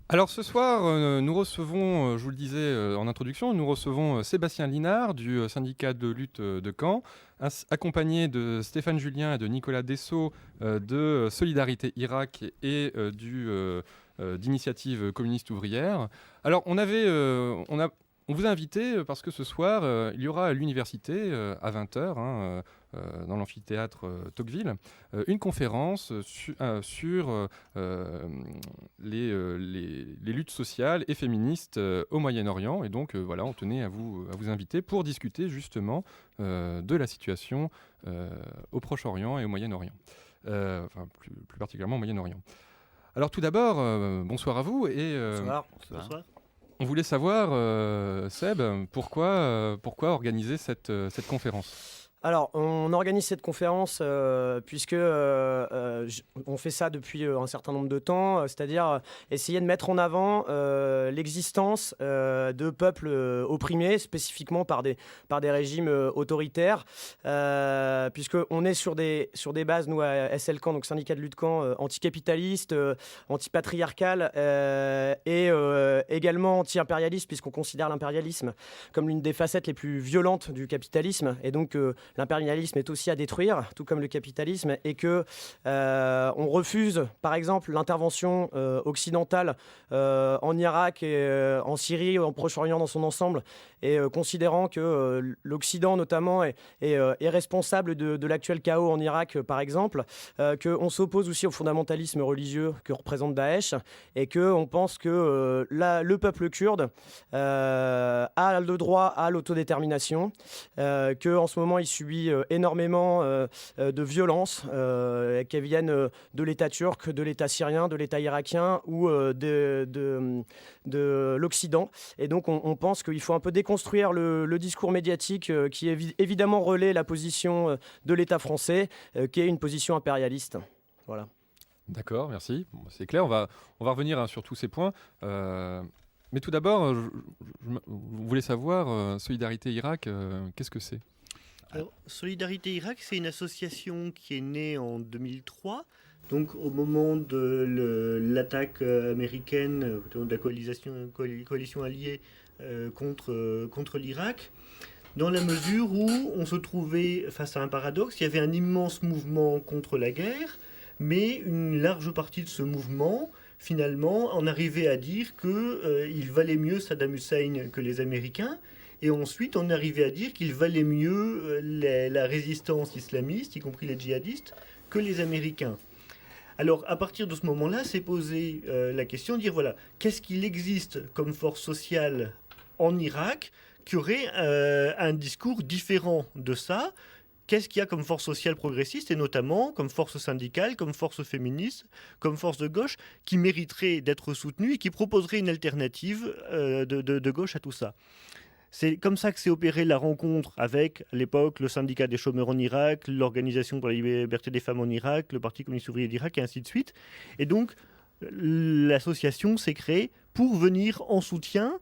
Alors ce soir, nous recevons, je vous le disais en introduction, nous recevons Sébastien Linard du syndicat de lutte de Caen, accompagné de Stéphane Julien et de Nicolas Dessau de Solidarité Irak et d'Initiative communiste ouvrière. Alors on vous a invité parce que ce soir, il y aura à l'université à 20h dans l'amphithéâtre Tocqueville une conférence sur les luttes sociales et féministes au Moyen-Orient. Et donc voilà, on tenait à vous inviter pour discuter justement de la situation au Proche-Orient et au Moyen-Orient. Enfin, plus particulièrement au Moyen-Orient. Alors tout d'abord, bonsoir à vous. Bonsoir. Bonsoir. On voulait savoir, Seb, pourquoi organiser cette conférence. Alors, on organise cette conférence puisque on fait ça depuis un certain nombre de temps, c'est-à-dire essayer de mettre en avant l'existence de peuples opprimés, spécifiquement par des régimes autoritaires, puisqu'on est sur des bases, nous, à SL Caen, donc syndicat de lutte Caen, anticapitalistes, antipatriarcales et également anti-impérialistes, puisqu'on considère l'impérialisme comme l'une des facettes les plus violentes du capitalisme, et donc l'impérialisme est aussi à détruire, tout comme le capitalisme, et que on refuse, par exemple, l'intervention occidentale en Irak et en Syrie, en Proche-Orient dans son ensemble, et considérant que l'Occident, notamment, est responsable de l'actuel chaos en Irak, par exemple, qu'on s'oppose aussi au fondamentalisme religieux que représente Daesh, et qu'on pense que le peuple kurde a le droit à l'autodétermination, qu'en ce moment il subit énormément de violences qui viennent de l'État turc, de l'État syrien, de l'État irakien ou de l'Occident. Et donc on pense qu'il faut un peu déconstruire le discours médiatique qui évidemment relaie la position de l'État français, qui est une position impérialiste. Voilà. D'accord, merci. Bon, c'est clair, on va revenir sur tous ces points. Mais tout d'abord, vous voulez savoir, Solidarité Irak, qu'est-ce que c'est ? Alors, Solidarité Irak, c'est une association qui est née en 2003, donc au moment de l'attaque américaine, de la coalition alliée contre l'Irak, dans la mesure où on se trouvait face à un paradoxe. Il y avait un immense mouvement contre la guerre, mais une large partie de ce mouvement, finalement, en arrivait à dire qu'il valait mieux Saddam Hussein que les Américains. Et ensuite, on arrivait à dire qu'il valait mieux la résistance islamiste, y compris les djihadistes, que les Américains. Alors, à partir de ce moment-là, s'est posée la question de dire, voilà, qu'est-ce qu'il existe comme force sociale en Irak qui aurait un discours différent de ça ? Qu'est-ce qu'il y a comme force sociale progressiste, et notamment comme force syndicale, comme force féministe, comme force de gauche, qui mériterait d'être soutenue et qui proposerait une alternative de gauche à tout ça ? C'est comme ça que s'est opérée la rencontre avec, à l'époque, le syndicat des chômeurs en Irak, l'Organisation pour la liberté des femmes en Irak, le Parti communiste ouvrier d'Irak, et ainsi de suite. Et donc, l'association s'est créée pour venir en soutien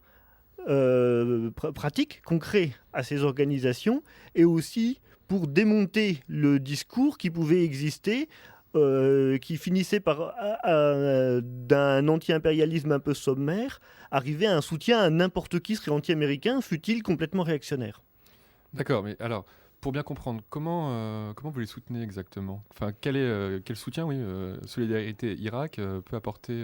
pratique, concret à ces organisations, et aussi pour démonter le discours qui pouvait exister, qui finissait par, d'un anti-impérialisme un peu sommaire, arriver à un soutien à n'importe qui serait anti-américain, fût-il complètement réactionnaire. D'accord, mais alors, pour bien comprendre, comment vous les soutenez exactement ? Enfin, quel soutien, oui, Solidarité Irak peut apporter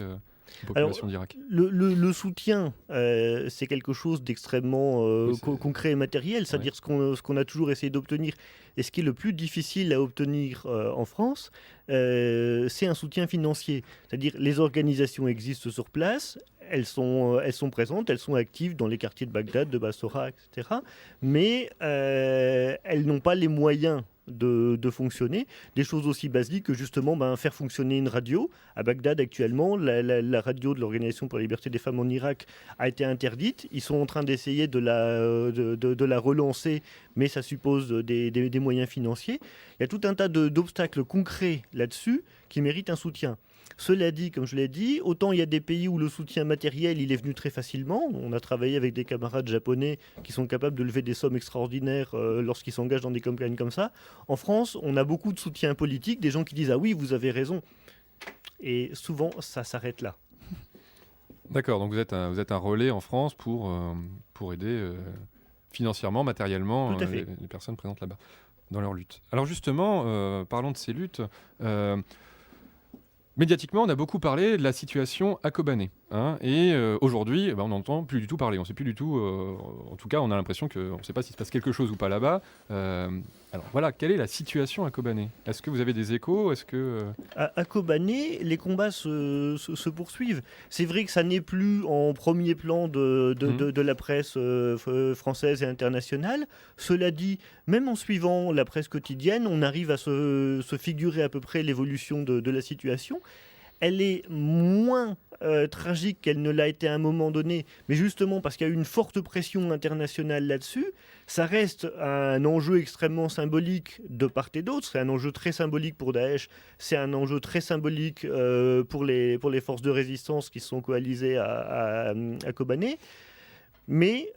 aux populations d'Irak ? Le soutien, c'est quelque chose d'extrêmement concret et matériel, c'est-à-dire ce qu'on a toujours essayé d'obtenir, et ce qui est le plus difficile à obtenir en France, c'est un soutien financier. C'est-à-dire les organisations existent sur place, elles sont présentes, elles sont actives dans les quartiers de Bagdad, de Bassora, etc. Mais elles n'ont pas les moyens de fonctionner. Des choses aussi basiques que justement faire fonctionner une radio. À Bagdad actuellement, la radio de l'Organisation pour la liberté des femmes en Irak a été interdite. Ils sont en train d'essayer de la relancer, mais ça suppose des moyens financiers. Il y a tout un tas d'obstacles concrets là-dessus qui méritent un soutien. Cela dit, comme je l'ai dit, autant il y a des pays où le soutien matériel il est venu très facilement. On a travaillé avec des camarades japonais qui sont capables de lever des sommes extraordinaires lorsqu'ils s'engagent dans des campagnes comme ça. En France, on a beaucoup de soutien politique, des gens qui disent « Ah oui, vous avez raison ». Et souvent, ça s'arrête là. D'accord, donc vous êtes un relais en France pour aider financièrement, matériellement Tout à fait. les personnes présentes là-bas dans leur lutte. Alors justement, parlons de ces luttes. Médiatiquement, on a beaucoup parlé de la situation à Kobané. Et aujourd'hui, on n'entend plus du tout parler. On ne sait plus du tout. En tout cas, on a l'impression qu'on ne sait pas s'il se passe quelque chose ou pas là-bas. Alors voilà, quelle est la situation à Kobané? Est-ce que vous avez des échos? Est-ce que À Kobané, les combats se poursuivent. C'est vrai que ça n'est plus en premier plan de la presse française et internationale. Cela dit, même en suivant la presse quotidienne, on arrive à se figurer à peu près l'évolution de la situation. Elle est moins tragique qu'elle ne l'a été à un moment donné, mais justement parce qu'il y a eu une forte pression internationale là-dessus, ça reste un enjeu extrêmement symbolique de part et d'autre. C'est un enjeu très symbolique pour Daesh, c'est un enjeu très symbolique pour les forces de résistance qui sont coalisées à Kobané. Mais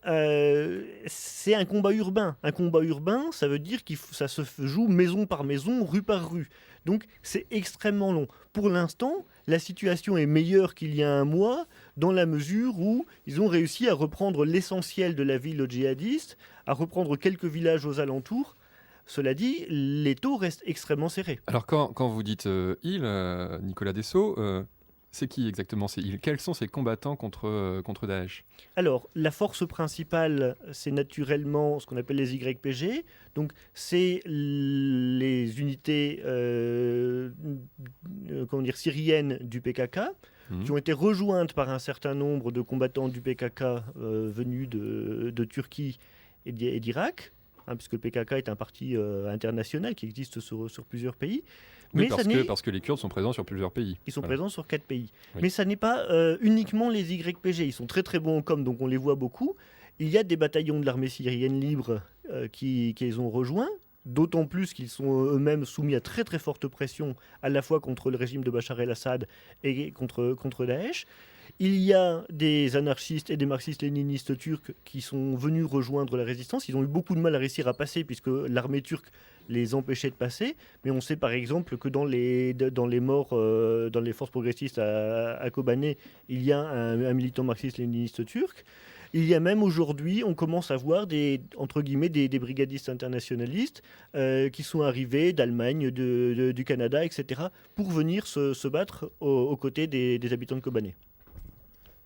c'est un combat urbain. Un combat urbain, ça veut dire que ça se joue maison par maison, rue par rue. Donc c'est extrêmement long. Pour l'instant, la situation est meilleure qu'il y a un mois, dans la mesure où ils ont réussi à reprendre l'essentiel de la ville djihadiste, à reprendre quelques villages aux alentours. Cela dit, les taux restent extrêmement serrés. alors quand vous dites il, Nicolas Dessau, c'est qui exactement ces il? Quels sont ces combattants contre Daesh? Alors, la force principale, c'est naturellement ce qu'on appelle les YPG. Donc, c'est les unités syriennes du PKK qui ont été rejointes par un certain nombre de combattants du PKK venus de Turquie et d'Irak, puisque le PKK est un parti international qui existe sur plusieurs pays. Oui, Mais parce que les Kurdes sont présents sur plusieurs pays. ils sont Voilà. présents sur 4 pays. Oui. Mais ça n'est pas uniquement les YPG. Ils sont très très bons en com, donc on les voit beaucoup. Il y a des bataillons de l'armée syrienne libre qui les ont rejoints, d'autant plus qu'ils sont eux-mêmes soumis à très très forte pression, à la fois contre le régime de Bachar el-Assad et contre Daesh. Il y a des anarchistes et des marxistes-léninistes turcs qui sont venus rejoindre la résistance. Ils ont eu beaucoup de mal à réussir à passer puisque l'armée turque les empêchait de passer. Mais on sait par exemple que dans les morts dans les forces progressistes à Kobané, il y a un militant marxiste-léniniste turc. Il y a même aujourd'hui, on commence à voir entre guillemets, des brigadistes internationalistes qui sont arrivés d'Allemagne, du Canada, etc., pour venir se battre aux côtés des habitants de Kobané.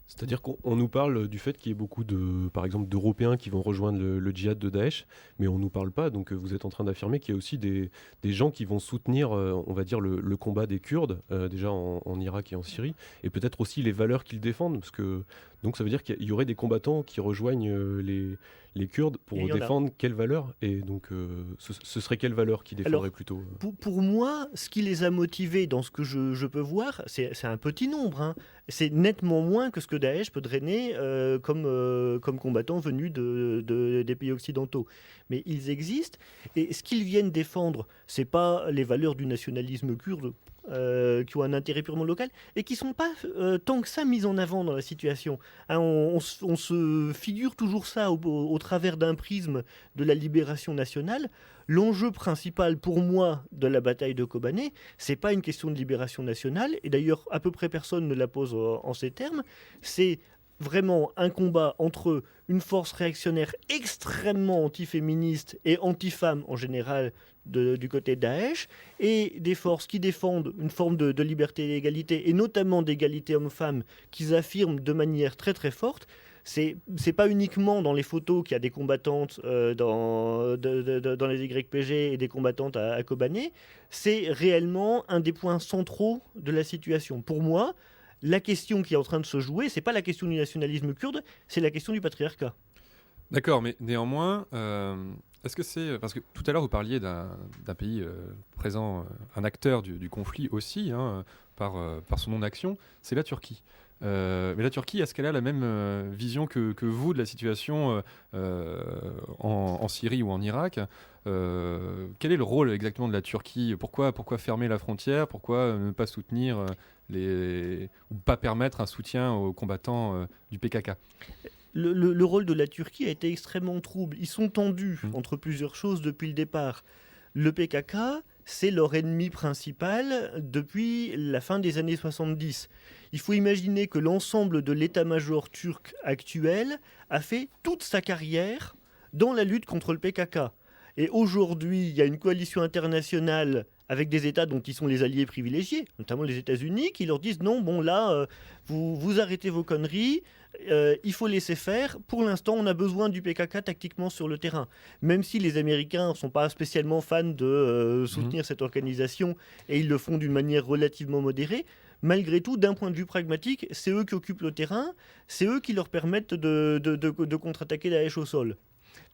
C'est-à-dire qu'on nous parle du fait qu'il y ait beaucoup par exemple, d'Européens qui vont rejoindre le djihad de Daesh, mais on ne nous parle pas, donc vous êtes en train d'affirmer qu'il y a aussi des gens qui vont soutenir, on va dire, le combat des Kurdes, déjà en Irak et en Syrie, et peut-être aussi les valeurs qu'ils défendent, parce que donc ça veut dire qu'il y aurait des combattants qui rejoignent les Kurdes pour défendre quelles valeurs? Et donc ce serait quelles valeurs qui défendraient plutôt Pour moi, ce qui les a motivés dans ce que je peux voir, c'est un petit nombre. C'est nettement moins que ce que Daesh peut drainer comme combattants venus des pays occidentaux. Mais ils existent, et ce qu'ils viennent défendre, c'est pas les valeurs du nationalisme kurde qui ont un intérêt purement local et qui ne sont pas tant que ça mises en avant dans la situation. On se figure toujours ça au travers d'un prisme de la libération nationale. L'enjeu principal pour moi de la bataille de Kobané, c'est pas une question de libération nationale, et d'ailleurs à peu près personne ne la pose en ces termes, c'est vraiment un combat entre une force réactionnaire extrêmement antiféministe et anti-femme en général du côté de Daesh, et des forces qui défendent une forme de liberté et d'égalité, et notamment d'égalité homme-femme, qu'ils affirment de manière très très forte. C'est pas uniquement dans les photos qu'il y a des combattantes dans les YPG et des combattantes à Kobané, c'est réellement un des points centraux de la situation. Pour moi, la question qui est en train de se jouer, c'est pas la question du nationalisme kurde, c'est la question du patriarcat. D'accord, mais néanmoins, est-ce que c'est... Parce que tout à l'heure, vous parliez d'un pays présent, un acteur du conflit aussi, par son non-action, c'est la Turquie. Mais la Turquie, est-ce qu'elle a la même vision que vous de la situation en Syrie ou en Irak? Quel est le rôle exactement de la Turquie? Pourquoi fermer la frontière? Pourquoi ne pas soutenir ou pas permettre un soutien aux combattants du PKK? Le rôle de la Turquie a été extrêmement trouble. Ils sont tendus entre plusieurs choses depuis le départ. Le PKK c'est leur ennemi principal depuis la fin des années 70. Il faut imaginer que l'ensemble de l'état-major turc actuel a fait toute sa carrière dans la lutte contre le PKK. Et aujourd'hui, il y a une coalition internationale avec des États dont ils sont les alliés privilégiés, notamment les États-Unis, qui leur disent non, bon là, vous arrêtez vos conneries, il faut laisser faire. Pour l'instant, on a besoin du PKK tactiquement sur le terrain. Même si les Américains ne sont pas spécialement fans de soutenir cette organisation, et ils le font d'une manière relativement modérée, malgré tout, d'un point de vue pragmatique, c'est eux qui occupent le terrain, c'est eux qui leur permettent de contre-attaquer Daesh au sol.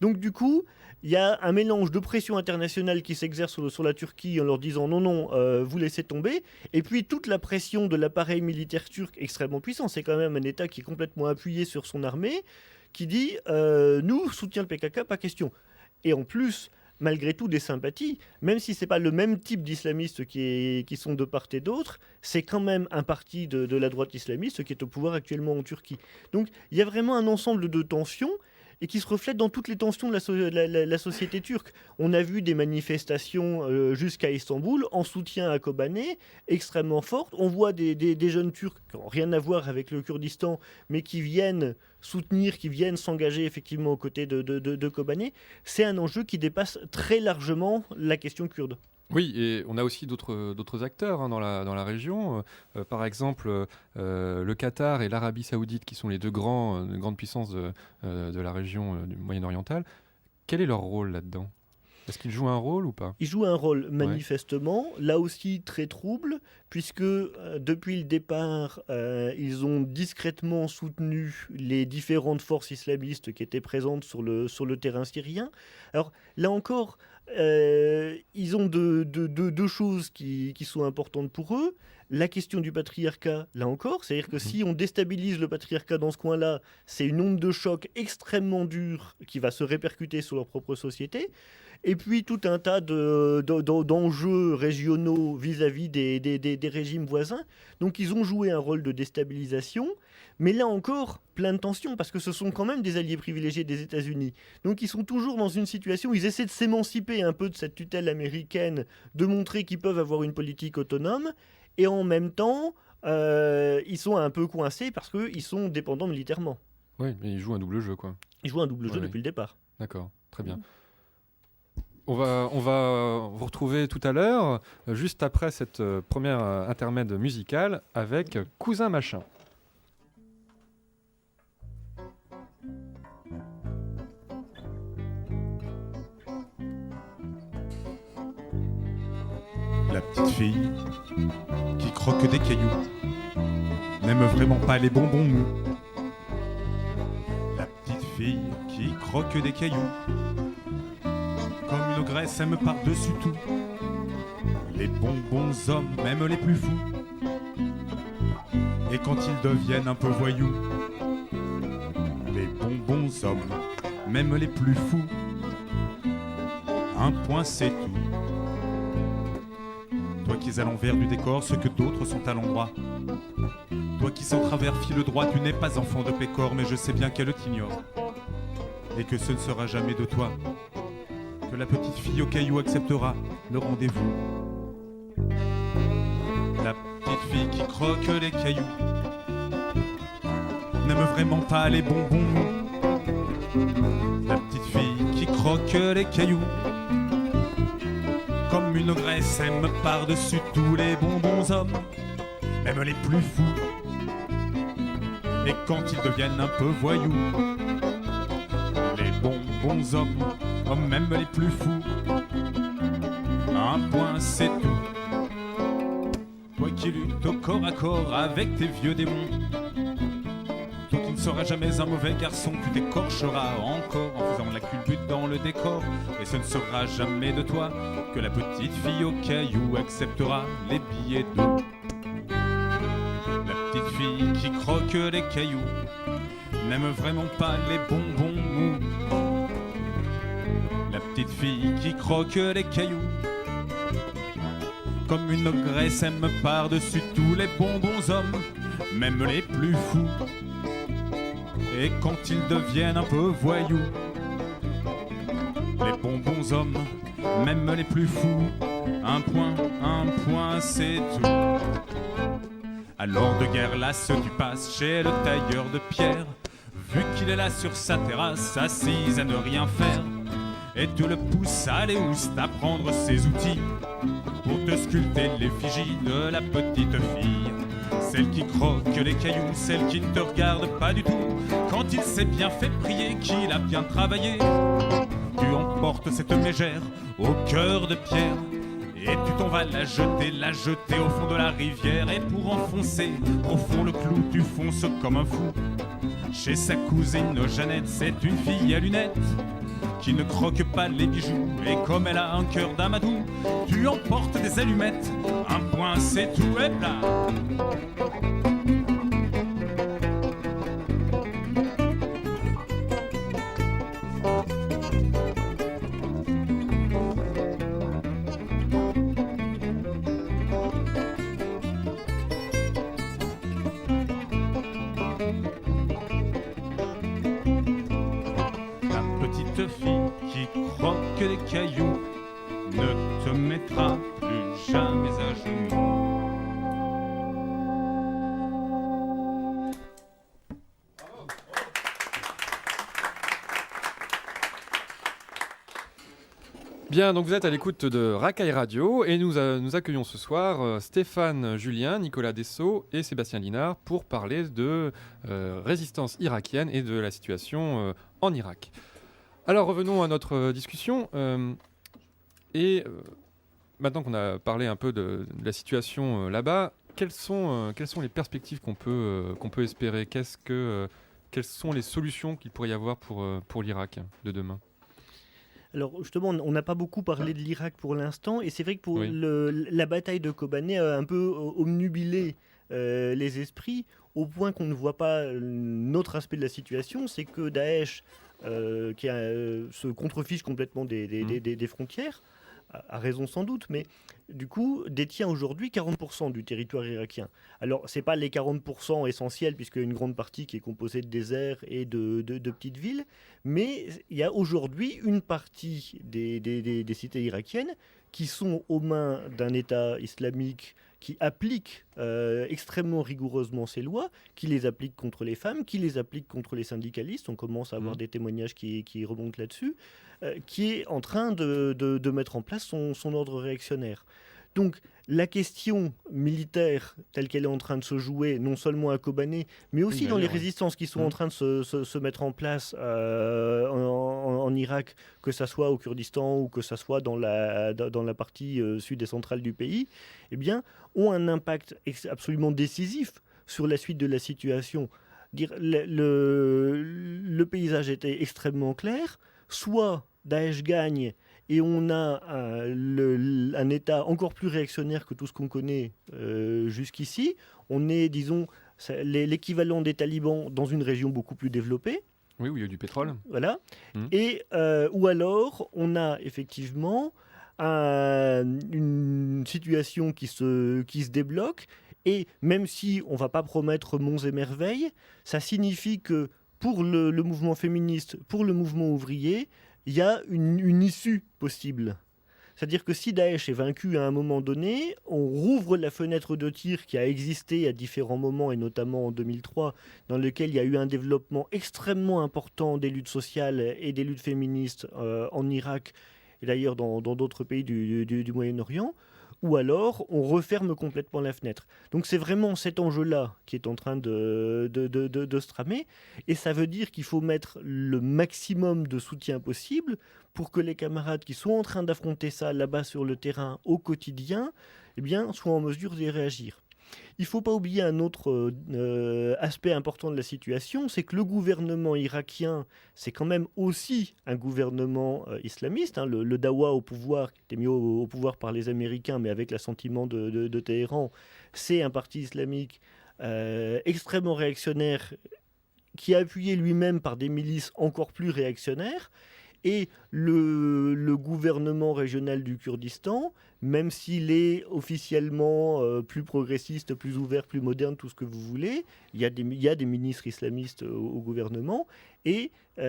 Donc du coup, il y a un mélange de pression internationale qui s'exerce sur la Turquie en leur disant non, vous laissez tomber, et puis toute la pression de l'appareil militaire turc extrêmement puissant. C'est quand même un État qui est complètement appuyé sur son armée, qui dit nous, soutien le PKK, pas question. Et en plus, malgré tout, des sympathies, même si ce n'est pas le même type d'islamistes qui sont de part et d'autre, c'est quand même un parti de la droite islamiste qui est au pouvoir actuellement en Turquie. Donc il y a vraiment un ensemble de tensions et qui se reflète dans toutes les tensions de la société turque. On a vu des manifestations jusqu'à Istanbul en soutien à Kobané, extrêmement fortes. On voit des jeunes Turcs qui n'ont rien à voir avec le Kurdistan, mais qui viennent soutenir, qui viennent s'engager effectivement aux côtés de Kobané. C'est un enjeu qui dépasse très largement la question kurde. Oui, et on a aussi d'autres acteurs dans la région. Par exemple, le Qatar et l'Arabie Saoudite, qui sont les deux grandes puissances de la région du Moyen-Oriental. Quel est leur rôle là-dedans ? Est-ce qu'ils jouent un rôle ou pas ? Ils jouent un rôle manifestement, là aussi très trouble, puisque depuis le départ, ils ont discrètement soutenu les différentes forces islamistes qui étaient présentes sur le terrain syrien. Alors là encore, ils ont deux choses qui sont importantes pour eux. La question du patriarcat, là encore, c'est-à-dire que si on déstabilise le patriarcat dans ce coin-là, c'est une onde de choc extrêmement dure qui va se répercuter sur leur propre société. Et puis tout un tas d'enjeux régionaux vis-à-vis des régimes voisins. Donc ils ont joué un rôle de déstabilisation, mais là encore, plein de tensions, parce que ce sont quand même des alliés privilégiés des États-Unis. Donc ils sont toujours dans une situation où ils essaient de s'émanciper un peu de cette tutelle américaine, de montrer qu'ils peuvent avoir une politique autonome, et en même temps, ils sont un peu coincés parce qu'ils sont dépendants militairement. Oui, mais ils jouent un double jeu, quoi. Ils jouent un double jeu depuis le départ. D'accord, très bien. On va vous retrouver tout à l'heure, juste après cette première intermède musicale, avec Cousin Machin. La petite fille qui croque des cailloux n'aime vraiment pas les bonbons mous. La petite fille qui croque des cailloux, comme une graisse aime par-dessus tout. Les bonbons hommes, même les plus fous. Et quand ils deviennent un peu voyous, les bonbons hommes, même les plus fous. Un point c'est tout. Toi qui es à l'envers du décor, ce que d'autres sont à l'endroit. Toi qui sans travers file droit, tu n'es pas enfant de Pécor, mais je sais bien qu'elle t'ignore. Et que ce ne sera jamais de toi que la petite fille au caillou acceptera le rendez-vous. La petite fille qui croque les cailloux n'aime vraiment pas les bonbons mous. La petite fille qui croque les cailloux, comme une graisse aime par-dessus tous les bonbons hommes, même les plus fous. Et quand ils deviennent un peu voyous, les bonbons hommes, même les plus fous. Un point c'est tout. Toi qui luttes au corps à corps avec tes vieux démons, toi qui ne seras jamais un mauvais garçon, tu t'écorcheras encore en faisant la culbute dans le décor. Et ce ne sera jamais de toi que la petite fille au caillou acceptera les billets d'eau. La petite fille qui croque les cailloux n'aime vraiment pas les bonbons mous. La petite fille qui croque les cailloux, comme une ogresse aime par-dessus tous les bonbons hommes, même les plus fous. Et quand ils deviennent un peu voyous, les bonbons hommes, même les plus fous, un point, c'est tout. Alors de guerre lasse, tu passes chez le tailleur de pierre, vu qu'il est là sur sa terrasse, assise à ne rien faire, et tu le pousses à aller oust à prendre ses outils pour te sculpter l'effigie de la petite fille. Celle qui croque les cailloux, celle qui ne te regarde pas du tout, quand il s'est bien fait prier, qu'il a bien travaillé. Tu emportes cette mégère au cœur de pierre, et tu t'en vas la jeter au fond de la rivière. Et pour enfoncer profond le clou, tu fonces comme un fou chez sa cousine Jeannette. C'est une fille à lunettes qui ne croque pas les bijoux, et comme elle a un cœur d'amadou, tu emportes des allumettes, un point c'est tout, et là. Les cailloux ne te mettra plus jamais à genoux. Bien, donc vous êtes à l'écoute de Racaille Radio et nous accueillons ce soir Stéphane Julien, Nicolas Dessau et Sébastien Linard pour parler de résistance irakienne et de la situation en Irak. Alors revenons à notre discussion maintenant qu'on a parlé un peu de la situation là-bas, quelles sont les perspectives qu'on peut espérer? Quelles sont les solutions qu'il pourrait y avoir pour l'Irak de demain? Alors justement, on n'a pas beaucoup parlé de l'Irak pour l'instant, et c'est vrai que pour la bataille de Kobané a un peu obnubilé les esprits, au point qu'on ne voit pas notre aspect de la situation, c'est que Daesh qui se contrefiche complètement des frontières, a raison sans doute, mais du coup détient aujourd'hui 40% du territoire irakien. Alors c'est pas les 40% essentiels, puisqu'il y a une grande partie qui est composée de déserts et de petites villes, mais il y a aujourd'hui une partie des cités irakiennes qui sont aux mains d'un État islamique qui applique extrêmement rigoureusement ces lois, qui les applique contre les femmes, qui les applique contre les syndicalistes. On commence à avoir des témoignages qui remontent là-dessus, qui est en train de mettre en place son ordre réactionnaire. Donc la question militaire telle qu'elle est en train de se jouer, non seulement à Kobané, mais aussi dans les résistances qui sont en train de se mettre en place en Irak, que ça soit au Kurdistan ou que ça soit dans la partie sud et centrale du pays, eh bien, ont un impact absolument décisif sur la suite de la situation. Le paysage était extrêmement clair. Soit Daesh gagne et on a un État encore plus réactionnaire que tout ce qu'on connaît jusqu'ici. On est, disons, l'équivalent des talibans dans une région beaucoup plus développée. Oui, où il y a du pétrole. Voilà. Et, ou alors, on a effectivement une situation qui se débloque. Et même si on ne va pas promettre monts et merveilles, ça signifie que pour le mouvement féministe, pour le mouvement ouvrier, il y a une issue possible. C'est-à-dire que si Daesh est vaincu à un moment donné, on rouvre la fenêtre de tir qui a existé à différents moments, et notamment en 2003, dans lequel il y a eu un développement extrêmement important des luttes sociales et des luttes féministes en Irak, et d'ailleurs dans d'autres pays du Moyen-Orient, ou alors on referme complètement la fenêtre. Donc c'est vraiment cet enjeu-là qui est en train de se tramer, et ça veut dire qu'il faut mettre le maximum de soutien possible pour que les camarades qui sont en train d'affronter ça là-bas sur le terrain au quotidien, eh bien, soient en mesure d'y réagir. Il ne faut pas oublier un autre aspect important de la situation, c'est que le gouvernement irakien, c'est quand même aussi un gouvernement islamiste. Hein. Le Dawa au pouvoir, qui était mis au pouvoir par les Américains, mais avec l'assentiment de Téhéran, c'est un parti islamique extrêmement réactionnaire, qui est appuyé lui-même par des milices encore plus réactionnaires. Et le gouvernement régional du Kurdistan, même s'il est officiellement plus progressiste, plus ouvert, plus moderne, tout ce que vous voulez, il y a des ministres islamistes au gouvernement, et il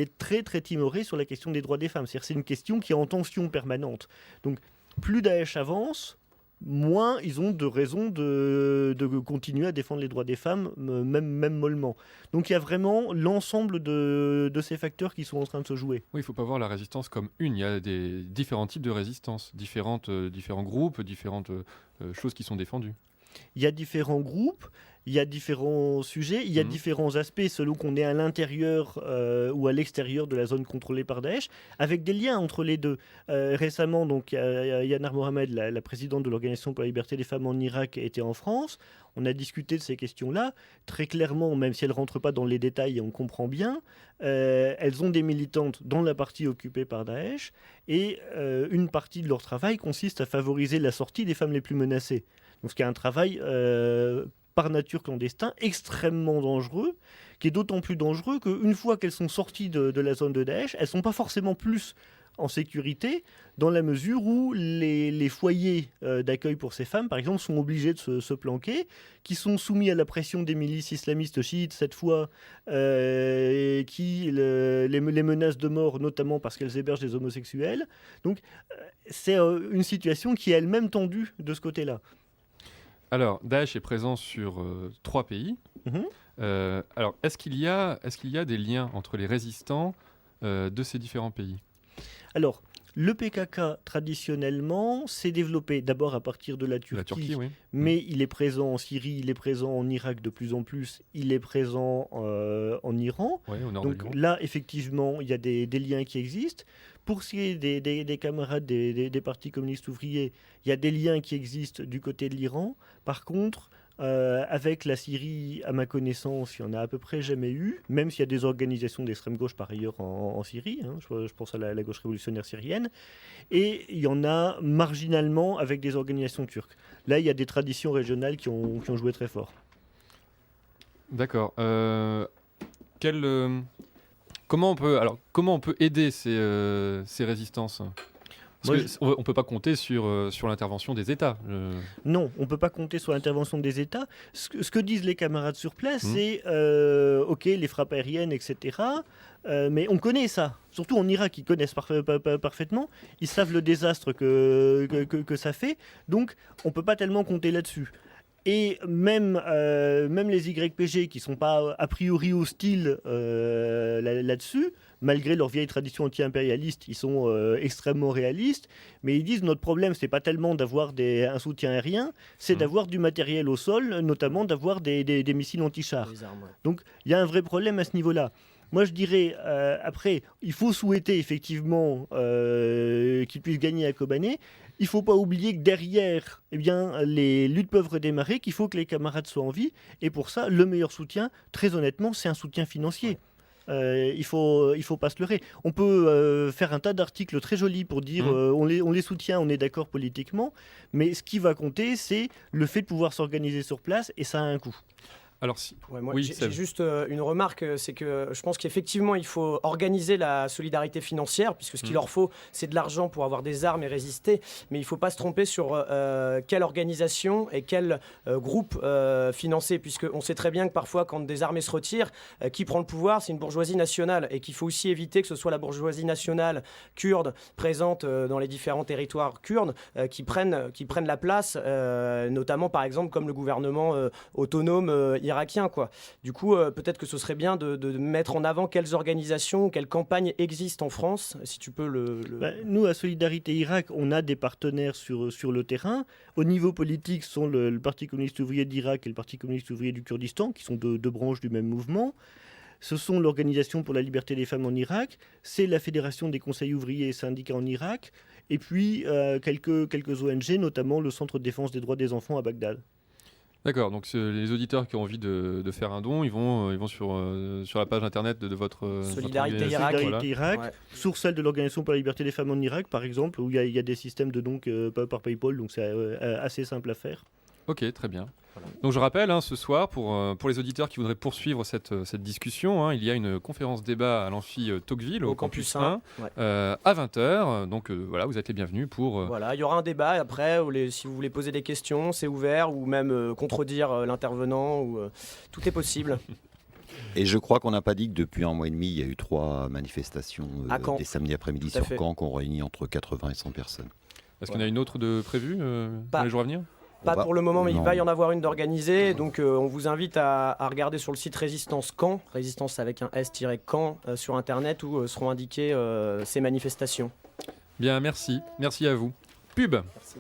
est très très timoré sur la question des droits des femmes. C'est-à-dire c'est une question qui est en tension permanente. Donc plus Daesh avance, moins ils ont de raisons de continuer à défendre les droits des femmes, même mollement. Donc il y a vraiment l'ensemble de ces facteurs qui sont en train de se jouer. Oui, il ne faut pas voir la résistance comme une. Il y a des différents types de résistance, différents groupes, différentes choses qui sont défendues. Il y a différents groupes, il y a différents sujets, il y a différents aspects selon qu'on est à l'intérieur ou à l'extérieur de la zone contrôlée par Daesh, avec des liens entre les deux. Récemment, donc, Yanar Mohamed, la présidente de l'Organisation pour la liberté des femmes en Irak, était en France. On a discuté de ces questions-là. Très clairement, même si elles ne rentrent pas dans les détails, on comprend bien, elles ont des militantes dans la partie occupée par Daesh, et une partie de leur travail consiste à favoriser la sortie des femmes les plus menacées. Donc, ce qui est un travail par nature clandestin, extrêmement dangereux, qui est d'autant plus dangereux qu'une fois qu'elles sont sorties de la zone de Daesh, elles ne sont pas forcément plus en sécurité, dans la mesure où les foyers d'accueil pour ces femmes, par exemple, sont obligés de se planquer, qui sont soumis à la pression des milices islamistes chiites, cette fois, qui les menacent de mort, notamment parce qu'elles hébergent des homosexuels. Donc, c'est une situation qui est elle-même tendue de ce côté-là. Alors, Daesh est présent sur 3 pays. Alors, est-ce qu'il y a des liens entre les résistants de ces différents pays ? Alors, le PKK, traditionnellement, s'est développé d'abord à partir de la Turquie, oui. Mais il est présent en Syrie, il est présent en Irak de plus en plus, il est présent en Iran. Oui, au nord Donc de l'Iran. là, effectivement, il y a des liens qui existent. Pour ce qui est des camarades des partis communistes ouvriers, il y a des liens qui existent du côté de l'Iran. Par contre, avec la Syrie, à ma connaissance, il n'y en a à peu près jamais eu, même s'il y a des organisations d'extrême gauche par ailleurs en Syrie, hein, je pense à la gauche révolutionnaire syrienne, et il y en a marginalement avec des organisations turques. Là, il y a des traditions régionales qui ont joué très fort. D'accord. Comment on peut aider ces résistances ? On ne peut pas compter sur l'intervention des États. Non, on ne peut pas compter sur l'intervention des États. Ce que disent les camarades sur place, c'est OK, les frappes aériennes, etc. Mais on connaît ça. Surtout en Irak, ils connaissent parfaitement. Ils savent le désastre que ça fait. Donc, on ne peut pas tellement compter là-dessus. Et même les YPG qui ne sont pas a priori hostiles là-dessus, malgré leur vieille tradition anti-impérialiste, ils sont extrêmement réalistes. Mais ils disent notre problème, ce n'est pas tellement d'avoir un soutien aérien, c'est d'avoir du matériel au sol, notamment d'avoir des missiles anti-chars. Donc il y a un vrai problème à ce niveau-là. Moi, je dirais, après, il faut souhaiter effectivement qu'ils puissent gagner à Kobané. Il ne faut pas oublier que derrière, eh bien, les luttes peuvent redémarrer, qu'il faut que les camarades soient en vie. Et pour ça, le meilleur soutien, très honnêtement, c'est un soutien financier. Il faut pas se leurrer. On peut faire un tas d'articles très jolis pour dire on les soutient, on est d'accord politiquement. Mais ce qui va compter, c'est le fait de pouvoir s'organiser sur place, et ça a un coût. Alors, j'ai juste une remarque, c'est que je pense qu'effectivement, il faut organiser la solidarité financière, puisque ce qu'il leur faut, c'est de l'argent pour avoir des armes et résister, mais il ne faut pas se tromper sur quelle organisation et quel groupe financer, puisqu'on sait très bien que parfois, quand des armées se retirent, qui prend le pouvoir, c'est une bourgeoisie nationale, et qu'il faut aussi éviter que ce soit la bourgeoisie nationale kurde présente dans les différents territoires kurdes qui prennent la place, notamment par exemple comme le gouvernement autonome irakien, quoi. Du coup, peut-être que ce serait bien de mettre en avant quelles organisations, quelles campagnes existent en France, si tu peux nous, à Solidarité Irak, on a des partenaires sur le terrain. Au niveau politique, ce sont le Parti communiste ouvrier d'Irak et le Parti communiste ouvrier du Kurdistan, qui sont deux branches du même mouvement. Ce sont l'Organisation pour la liberté des femmes en Irak, c'est la Fédération des conseils ouvriers et syndicats en Irak, et puis quelques ONG, notamment le Centre de défense des droits des enfants à Bagdad. D'accord, donc les auditeurs qui ont envie de faire un don, ils vont sur la page internet de votre Solidarité votre Irak. Solidarité Irak, Ouais. sur celle de l'Organisation pour la liberté des femmes en Irak, par exemple, où il y a des systèmes de dons par PayPal, donc c'est assez simple à faire. Ok, très bien. Voilà. Donc je rappelle, ce soir, pour les auditeurs qui voudraient poursuivre cette discussion, il y a une conférence débat à l'amphi Tocqueville, au campus 1, ouais. à 20h. Donc voilà, vous êtes les bienvenus pour... Voilà, il y aura un débat après, si vous voulez poser des questions, c'est ouvert, ou même contredire l'intervenant, tout est possible. Et je crois qu'on n'a pas dit que depuis 1 mois et demi, il y a eu 3 manifestations À Caen. des samedis après-midi Tout à sur fait. Caen qui ont réuni entre 80 et 100 personnes. Est-ce qu'il y en a une autre de prévue dans les jours à venir? Pas pour le moment, mais il Non. va y en avoir une d'organisée. Donc on vous invite à regarder sur le site Résistance Caen, Résistance avec un S-Caen sur Internet, où seront indiquées ces manifestations. Bien, merci. Merci à vous. Pub. Merci.